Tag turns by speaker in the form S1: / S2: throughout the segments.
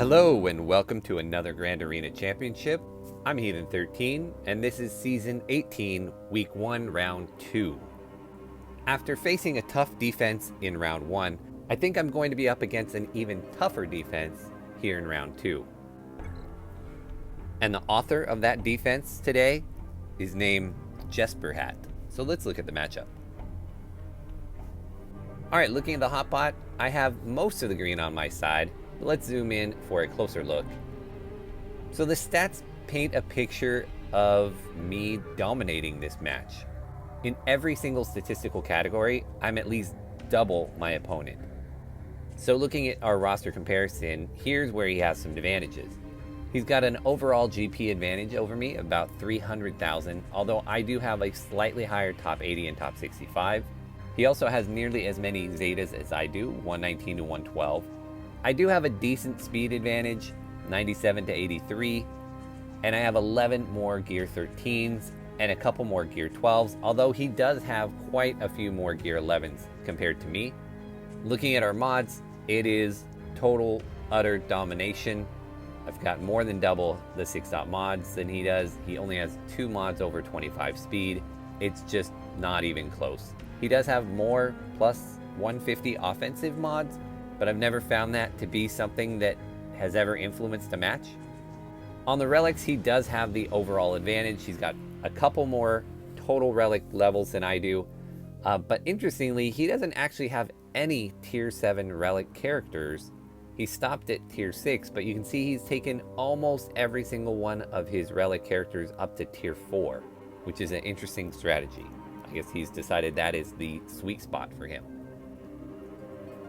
S1: Hello and welcome to another Grand Arena Championship. I'm Heathen13 and this is Season 18, Week 1, Round 2. After facing a tough defense in Round 1, I think I'm going to be up against an even tougher defense here in Round 2. And the author of that defense today is named Jesperhat. So let's look at the matchup. Alright, looking at the hotpot, I have most of the green on my side. Let's zoom in for a closer look. So the stats paint a picture of me dominating this match. In every single statistical category, I'm at least double my opponent. So looking at our roster comparison, here's where he has some advantages. He's got an overall GP advantage over me, about 300,000, although I do have a slightly higher top 80 and top 65. He also has nearly as many Zetas as I do, 119 to 112. I do have a decent speed advantage, 97 to 83, and I have 11 more Gear 13s and a couple more Gear 12s, although he does have quite a few more Gear 11s compared to me. Looking at our mods, it is total, utter domination. I've got more than double the 6-dot mods than he does. He only has 2 mods over 25 speed. It's just not even close. He does have more plus 150 offensive mods, but I've never found that to be something that has ever influenced a match. On the relics, he does have the overall advantage. He's got a couple more total relic levels than I do, but interestingly, he doesn't actually have any tier 7 relic characters. He stopped at tier 6, but you can see he's taken almost every single one of his relic characters up to tier 4, which is an interesting strategy. I guess he's decided that is the sweet spot for him.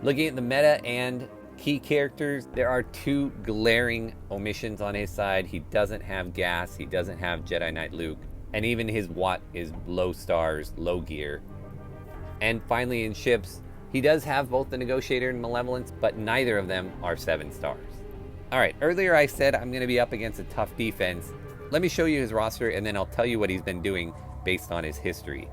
S1: Looking at the meta and key characters, there are 2 glaring omissions on his side. He doesn't have gas, he doesn't have Jedi Knight Luke, and even his Watt is low stars, low gear. And finally in ships, he does have both the Negotiator and Malevolence, but neither of them are 7 stars. Alright, earlier I said I'm going to be up against a tough defense. Let me show you his roster and then I'll tell you what he's been doing based on his history.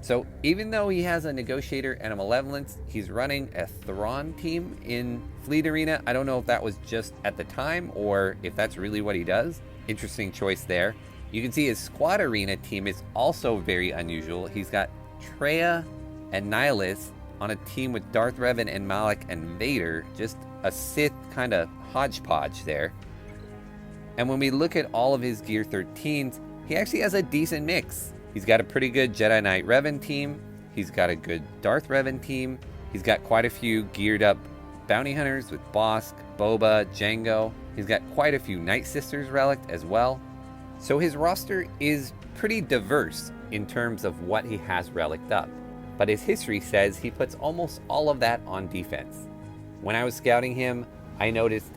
S1: So even though he has a Negotiator and a Malevolence, he's running a Thrawn team in Fleet Arena. I don't know if that was just at the time or if that's really what he does. Interesting choice there. You can see his Squad Arena team is also very unusual. He's got Traya and Nihilus on a team with Darth Revan and Malak and Vader. Just a Sith kind of hodgepodge there. And when we look at all of his Gear 13s, he actually has a decent mix. He's got a pretty good Jedi Knight Revan team. He's got a good Darth Revan team. He's got quite a few geared up bounty hunters with Bossk, Boba, Jango. He's got quite a few Night Sisters relic as well. So his roster is pretty diverse in terms of what he has reliced up. But his history says he puts almost all of that on defense. When I was scouting him, I noticed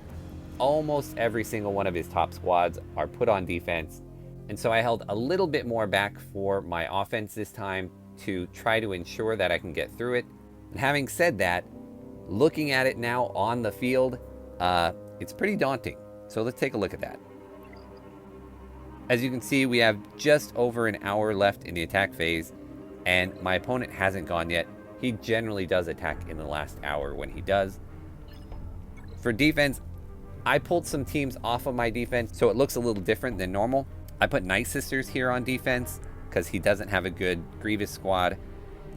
S1: almost every single one of his top squads are put on defense. And so I held a little bit more back for my offense this time to try to ensure that I can get through it. And having said that, looking at it now on the field, it's pretty daunting. So let's take a look at that. As you can see, we have just over an hour left in the attack phase, and my opponent hasn't gone yet. He generally does attack in the last hour when he does. For defense, I pulled some teams off of my defense, so it looks a little different than normal. I put Night Sisters here on defense because he doesn't have a good Grievous squad.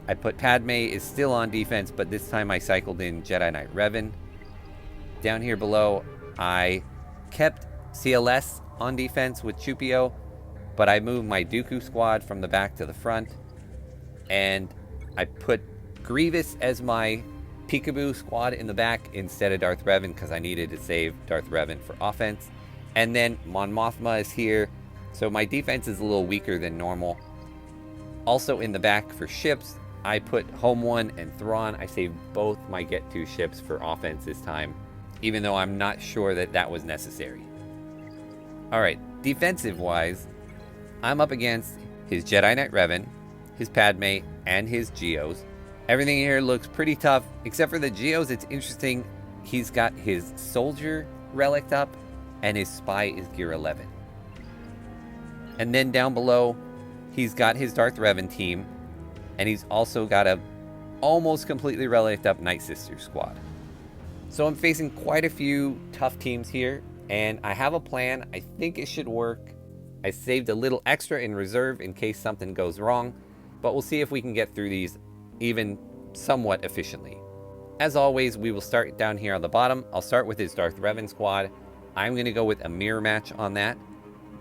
S1: I put Padme is still on defense, but this time I cycled in Jedi Knight Revan. Down here below, I kept CLS on defense with Chupio, but I moved my Dooku squad from the back to the front. And I put Grievous as my Peekaboo squad in the back instead of Darth Revan because I needed to save Darth Revan for offense. And then Mon Mothma is here. So my defense is a little weaker than normal. Also in the back for ships, I put Home One and Thrawn. I saved both my Get To ships for offense this time, even though I'm not sure that that was necessary. Alright, defensive wise, I'm up against his Jedi Knight Revan, his Padme, and his Geos. Everything here looks pretty tough, except for the Geos. It's interesting, he's got his Soldier relic up, and his Spy is Gear 11. And then down below, he's got his Darth Revan team, and he's also got a almost completely reliced up Night Sister squad. So I'm facing quite a few tough teams here, and I have a plan. I think it should work. I saved a little extra in reserve in case something goes wrong, but we'll see if we can get through these even somewhat efficiently. As always, we will start down here on the bottom. I'll start with his Darth Revan squad. I'm going to go with a mirror match on that.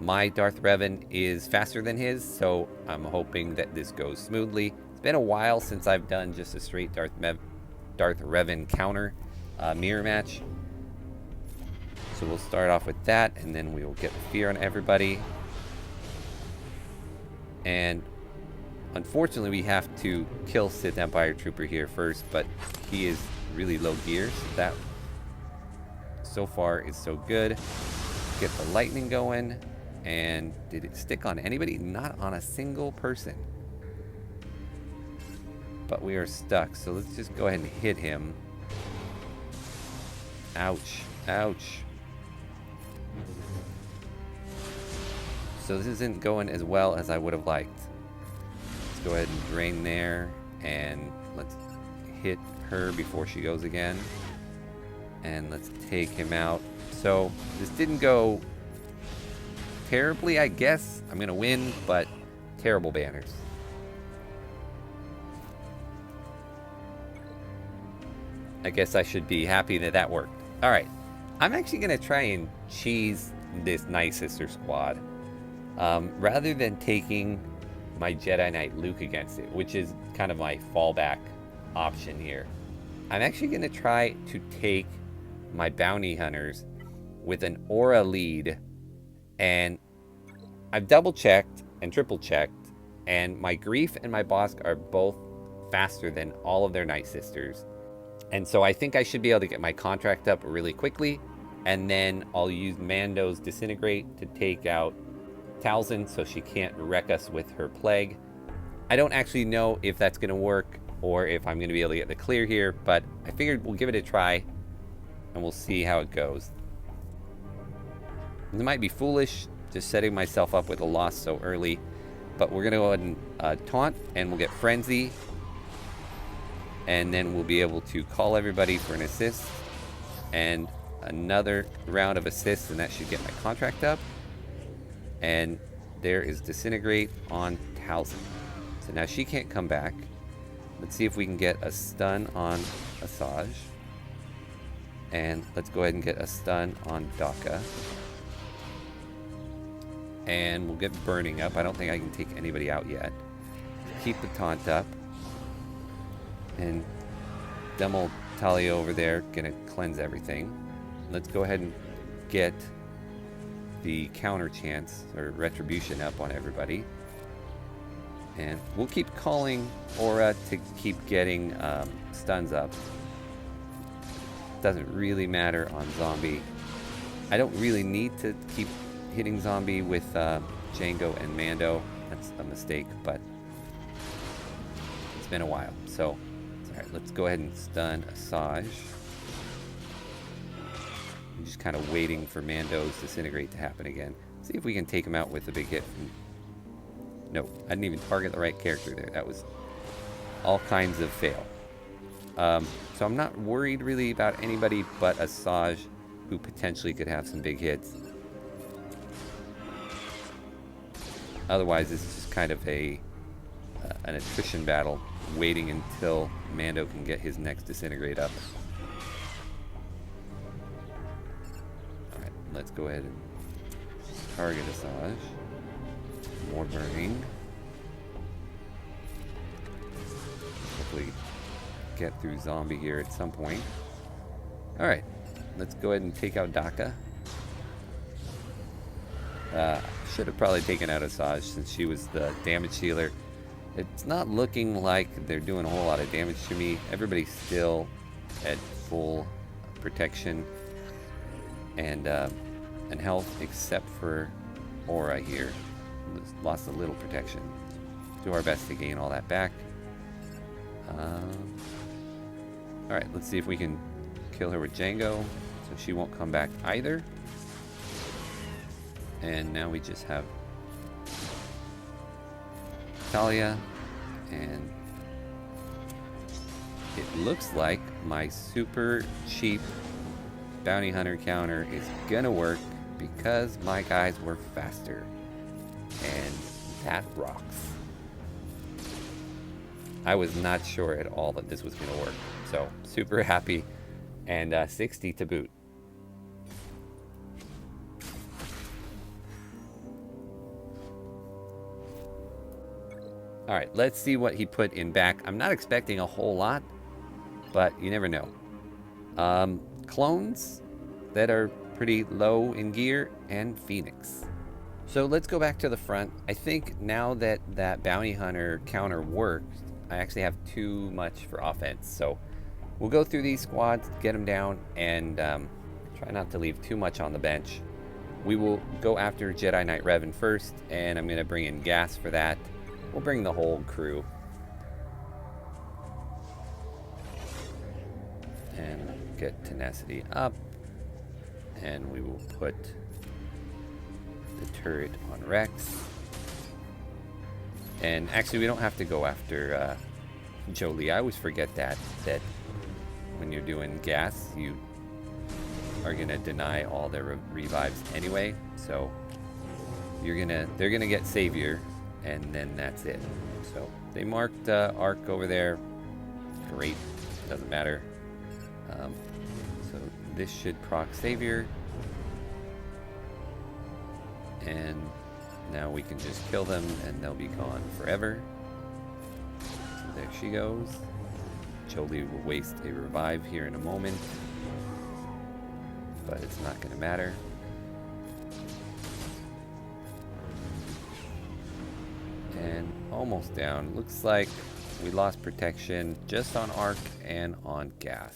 S1: My Darth Revan is faster than his, so I'm hoping that this goes smoothly. It's been a while since I've done just a straight Darth Revan counter mirror match. So we'll start off with that, and then we will get the fear on everybody. And unfortunately, we have to kill Sith Empire Trooper here first, but he is really low gear, so that so far is so good. Get the lightning going, and did it stick on anybody? Not on a single person. But we are stuck, so let's just go ahead and hit him. Ouch, ouch. So this isn't going as well as I would have liked. Let's go ahead and drain there, and let's hit her before she goes again. And let's take him out. So this didn't go terribly, I guess. I'm gonna win, but terrible banners. I guess I should be happy that that worked. All right, I'm actually gonna try and cheese this Night Sister squad. Rather than taking my Jedi Knight Luke against it, which is kind of my fallback option here, I'm actually going to try to take my bounty hunters with an aura lead, and I've double checked and triple checked, and my Grief and my Bosk are both faster than all of their Night Sisters, and so I think I should be able to get my contract up really quickly, and then I'll use Mando's Disintegrate to take out Talzin so she can't wreck us with her plague. I don't actually know if that's going to work or if I'm going to be able to get the clear here, but I figured we'll give it a try and we'll see how it goes. It might be foolish just setting myself up with a loss so early, but we're going to go ahead and taunt, and we'll get Frenzy, and then we'll be able to call everybody for an assist and another round of assists, and that should get my contract up. And there is Disintegrate on Talzin. So now she can't come back. Let's see if we can get a stun on Asajj. And let's go ahead and get a stun on Daka. And we'll get Burning up. I don't think I can take anybody out yet. Keep the taunt up. And dumb old Talia over there gonna cleanse everything. Let's go ahead and get the counter chance or retribution up on everybody, and we'll keep calling aura to keep getting stuns up. Doesn't really matter on zombie. I don't really need to keep hitting zombie with Jango and Mando. That's a mistake, but it's been a while, so all right, let's go ahead and stun Asajj. I'm just kind of waiting for Mando's Disintegrate to happen again. See if we can take him out with a big hit. No, I didn't even target the right character there. That was all kinds of fail. So I'm not worried really about anybody but Asajj, who potentially could have some big hits. Otherwise, this is just kind of an attrition battle, waiting until Mando can get his next Disintegrate up. Let's go ahead and target Asajj. More burning. Hopefully get through zombie here at some point. Alright, let's go ahead and take out Daka. Should have probably taken out Asajj since she was the damage healer. It's not looking like they're doing a whole lot of damage to me. Everybody's still at full protection and health, except for aura here. Lost a little protection. Do our best to gain all that back. Alright, let's see if we can kill her with Jango, so she won't come back either. And now we just have Talia, and it looks like my super cheap bounty hunter counter is gonna work because my guys were faster. And that rocks. I was not sure at all that this was gonna work. So, super happy. And 60 to boot. Alright, let's see what he put in back. I'm not expecting a whole lot, but you never know. Clones that are pretty low in gear, and Phoenix. So let's go back to the front. I think now that that bounty hunter counter works, I actually have too much for offense. So we'll go through these squads, get them down, and try not to leave too much on the bench. We will go after Jedi Knight Revan first, and I'm going to bring in gas for that. We'll bring the whole crew. And get tenacity up. And we will put the turret on Rex. And actually, we don't have to go after Jolie. I always forget that when you're doing gas, you are gonna deny all their revives anyway. So they're gonna get Savior, and then that's it. So they marked Arc over there. Great, doesn't matter. So this should proc Savior. And now we can just kill them and they'll be gone forever. So there she goes. Jolie will waste a revive here in a moment, but it's not going to matter. And almost down. Looks like we lost protection just on Arc and on gas.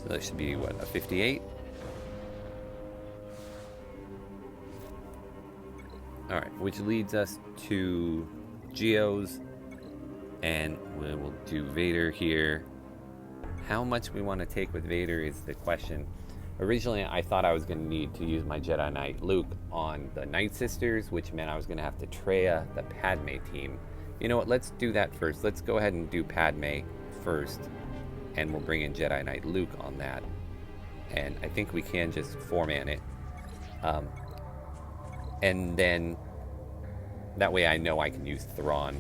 S1: So that should be, what, a 58? Alright, which leads us to Geos, and we will do Vader here. How much we want to take with Vader is the question. Originally, I thought I was going to need to use my Jedi Knight Luke on the Night Sisters, which meant I was going to have to Traya the Padme team. You know what, let's do that first. Let's go ahead and do Padme first, and we'll bring in Jedi Knight Luke on that. And I think we can just 4-man it. And then that way I know I can use Thrawn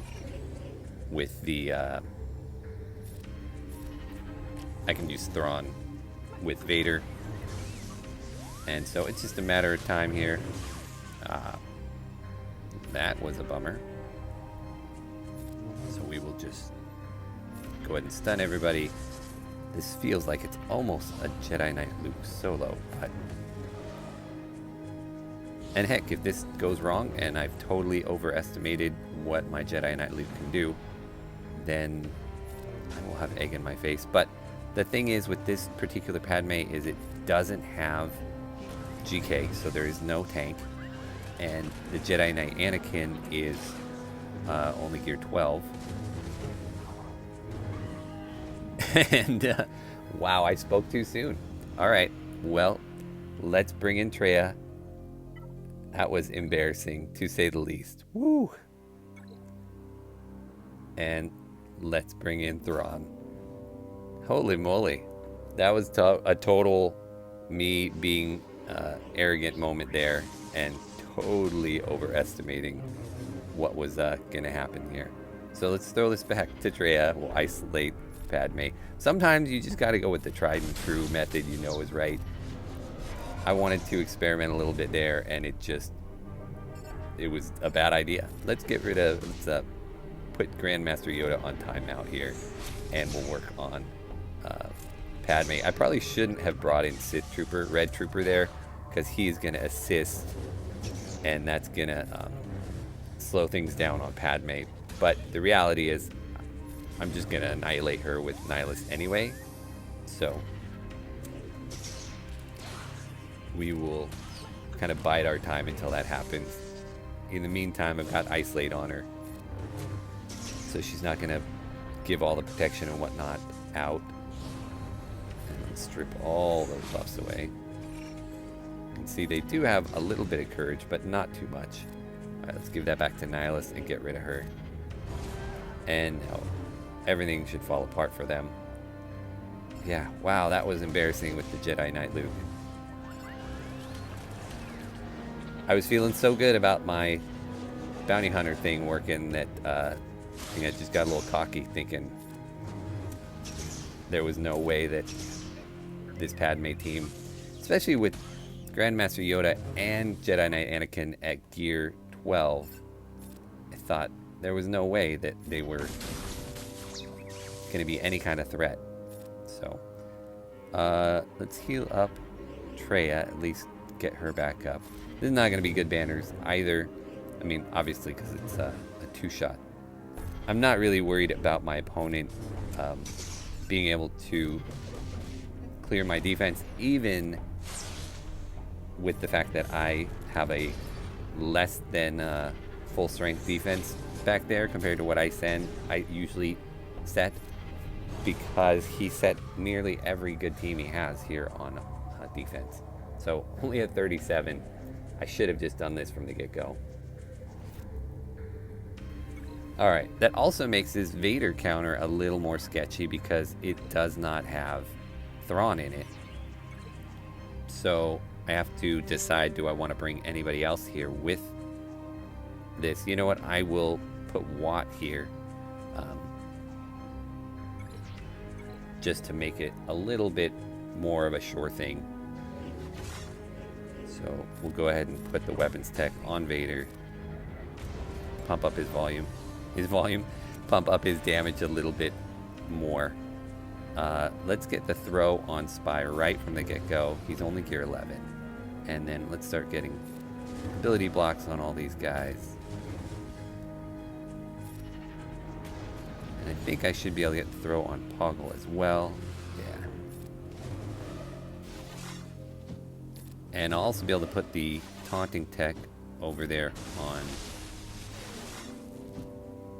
S1: with the I can use Thrawn with Vader. And so it's just a matter of time here. That was a bummer. So we will just go ahead and stun everybody. This feels like it's almost a Jedi Knight Luke solo, but... And heck, if this goes wrong and I've totally overestimated what my Jedi Knight Luke can do, then I will have egg in my face. But the thing is with this particular Padme is it doesn't have GK, so there is no tank. And the Jedi Knight Anakin is only gear 12. And wow, I spoke too soon. Alright, well, let's bring in Traya. That was embarrassing, to say the least. Woo! And let's bring in Thrawn. Holy moly. That was a total me being arrogant moment there and totally overestimating what was going to happen here. So let's throw this back to Traya. We'll isolate Padme. Sometimes you just got to go with the tried and true method you know is right. I wanted to experiment a little bit there, and it was a bad idea. Let's put Grandmaster Yoda on timeout here, and we'll work on Padme. I probably shouldn't have brought in Sith Trooper, Red Trooper there, because he's going to assist, and that's going to slow things down on Padme. But the reality is, I'm just going to annihilate her with Nihilist anyway, so we will kind of bide our time until that happens. In the meantime, I've got Isolate on her, so she's not going to give all the protection and whatnot out. And then strip all those buffs away. You can see they do have a little bit of courage, but not too much. Alright, let's give that back to Nihilist and get rid of her. And now, everything should fall apart for them. Yeah, wow, that was embarrassing with the Jedi Knight Luke. I was feeling so good about my bounty hunter thing working that I think I just got a little cocky, thinking there was no way that this Padme team, especially with Grandmaster Yoda and Jedi Knight Anakin at gear 12, I thought there was no way that they were going to be any kind of threat. So, let's heal up Traya, at least get her back up. This is not going to be good banners either. I mean, obviously, because it's a two-shot. I'm not really worried about my opponent being able to clear my defense, even with the fact that I have a less than full-strength defense back there compared to what I usually set, because he set nearly every good team he has here on defense. So only at 37, I should have just done this from the get-go. Alright, that also makes this Vader counter a little more sketchy because it does not have Thrawn in it. So I have to decide, do I want to bring anybody else here with this? You know what, I will put Watt here. Just to make it a little bit more of a sure thing. So we'll go ahead and put the weapons tech on Vader. Pump up his volume. Pump up his damage a little bit more. Let's get the throw on Spy right from the get-go. He's only gear 11. And then let's start getting ability blocks on all these guys. And I think I should be able to get the throw on Poggle as well. Yeah. And I'll also be able to put the taunting tech over there on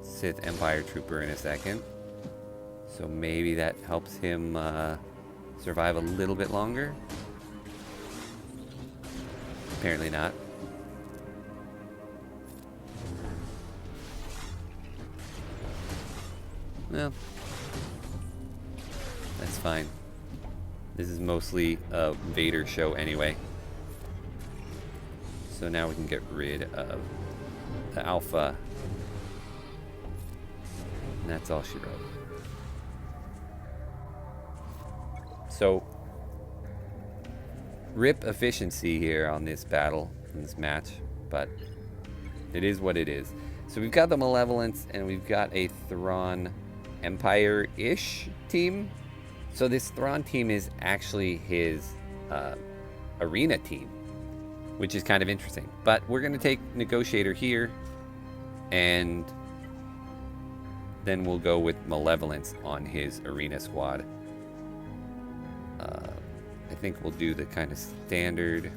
S1: Sith Empire Trooper in a second. So maybe that helps him survive a little bit longer. Apparently not. Well, that's fine. This is mostly a Vader show anyway. So now we can get rid of the Alpha. And that's all she wrote. So, rip efficiency here on this battle, in this match, but it is what it is. So we've got the Malevolence, and we've got a Thrawn Empire-ish team. So this Thrawn team is actually his arena team, which is kind of interesting. But we're going to take Negotiator here, and then we'll go with Malevolence on his arena squad. I think we'll do the kind of standard,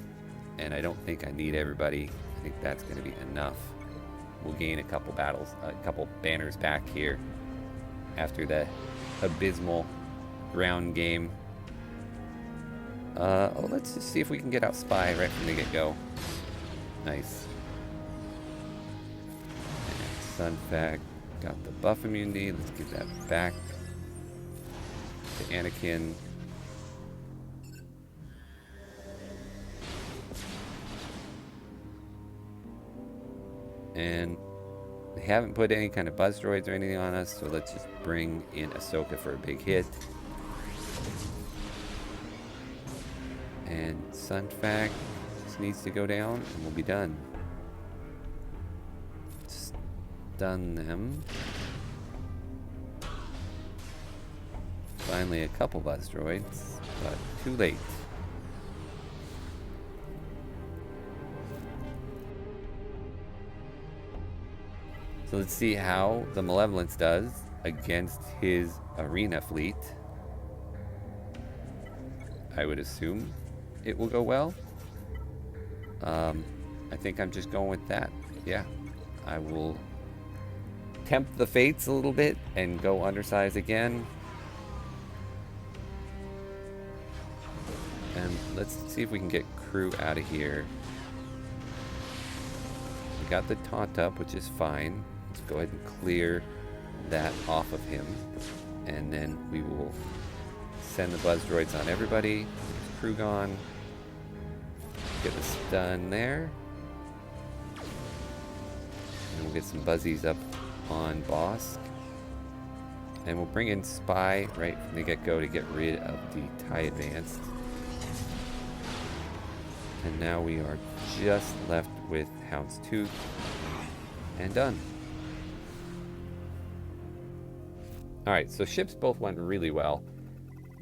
S1: and I don't think I need everybody. I think that's going to be enough. We'll gain a couple banners back here after the abysmal ground game. Let's just see if we can get out Spy right from the get-go. Nice. And Sunfac got the buff immunity. Let's give that back to Anakin. And they haven't put any kind of buzz droids or anything on us, so let's just bring in Ahsoka for a big hit. And Sunfac just needs to go down, and we'll be done. Stun them. Finally, a couple buzz droids, but too late. So let's see how the Malevolence does against his arena fleet. I would assume it will go well. I think I'm just going with that. Yeah, I will tempt the fates a little bit and go undersize again. And let's see if we can get crew out of here. We got the taunt up, which is fine. Let's go ahead and clear that off of him. And then we will send the buzz droids on everybody. Crew gone. Get the stun there. And we'll get some buzzies up on Bosk. And we'll bring in Spy right from the get-go to get rid of the TIE Advanced. And now we are just left with Houndstooth. And done. Alright, so ships both went really well.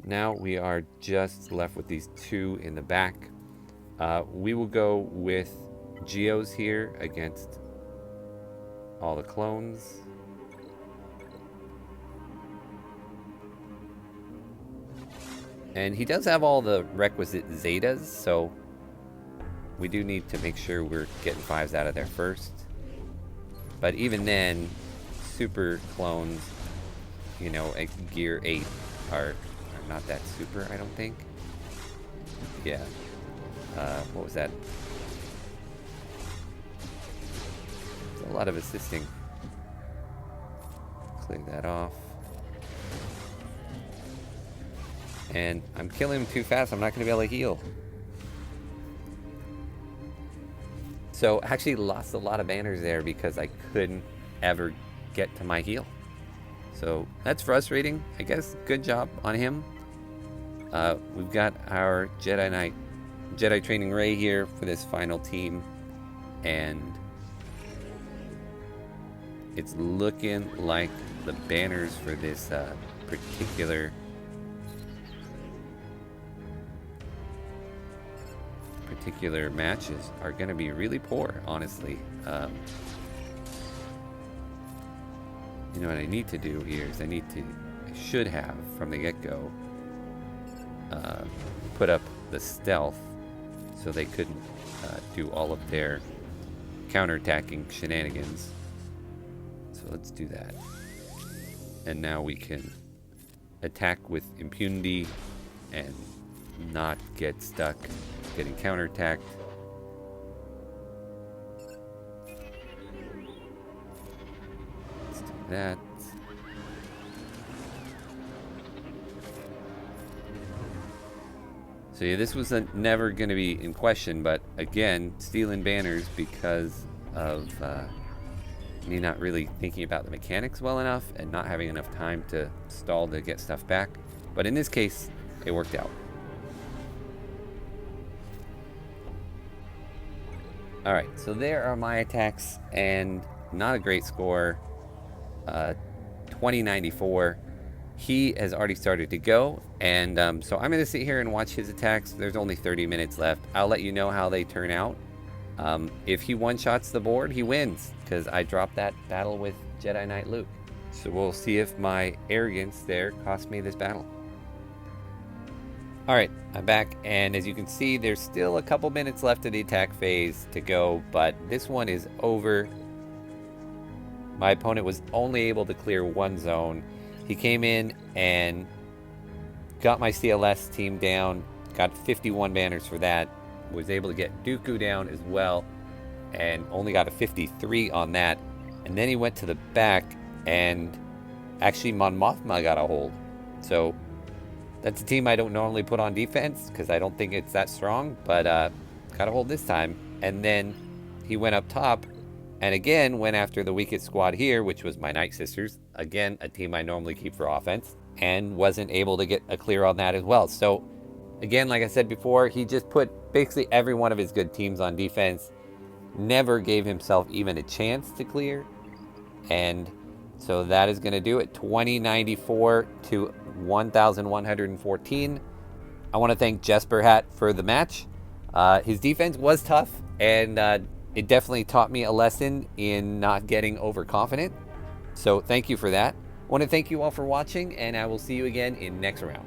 S1: Now we are just left with these two in the back. We will go with Geos here against all the clones. And he does have all the requisite Zetas, so we do need to make sure we're getting 5s out of there first. But even then, super clones, you know, at gear 8 are not that super, I don't think. Yeah. What was that? It's a lot of assisting. Clear that off. And I'm killing him too fast. I'm not going to be able to heal. So actually lost a lot of banners there because I couldn't ever get to my heal. So that's frustrating. I guess good job on him. We've got our Jedi Training Ray here for this final team. And it's looking like the banners for this particular matches are going to be really poor, honestly. You know what I need to do here is I should have from the get-go put up the stealth so they couldn't do all of their counterattacking shenanigans. So let's do that. And now we can attack with impunity and not get stuck getting counterattacked. Let's do that. So yeah, this was never going to be in question, but again, stealing banners because of me not really thinking about the mechanics well enough and not having enough time to stall to get stuff back. But in this case, it worked out. Alright, so there are my attacks, and not a great score. 2094. He has already started to go, and so I'm going to sit here and watch his attacks. There's only 30 minutes left. I'll let you know how they turn out. If he one-shots the board, he wins, because I dropped that battle with Jedi Knight Luke. So we'll see if my arrogance there cost me this battle. Alright, I'm back, and as you can see, there's still a couple minutes left of the attack phase to go, but this one is over. My opponent was only able to clear one zone. He came in and got my CLS team down, got 51 banners for that, was able to get Dooku down as well, and only got a 53 on that. And then he went to the back, and actually Mon Mothma got a hold. So that's a team I don't normally put on defense because I don't think it's that strong, but got a hold this time. And then he went up top and again went after the weakest squad here, which was my Night Sisters. Again, a team I normally keep for offense, and wasn't able to get a clear on that as well. So again, like I said before, he just put basically every one of his good teams on defense, never gave himself even a chance to clear. And so that is going to do it. 2094 to 1114. I want to thank Jesper Hat for the match. His defense was tough, and it definitely taught me a lesson in not getting overconfident. So thank you for that. I want to thank you all for watching, and I will see you again in next round.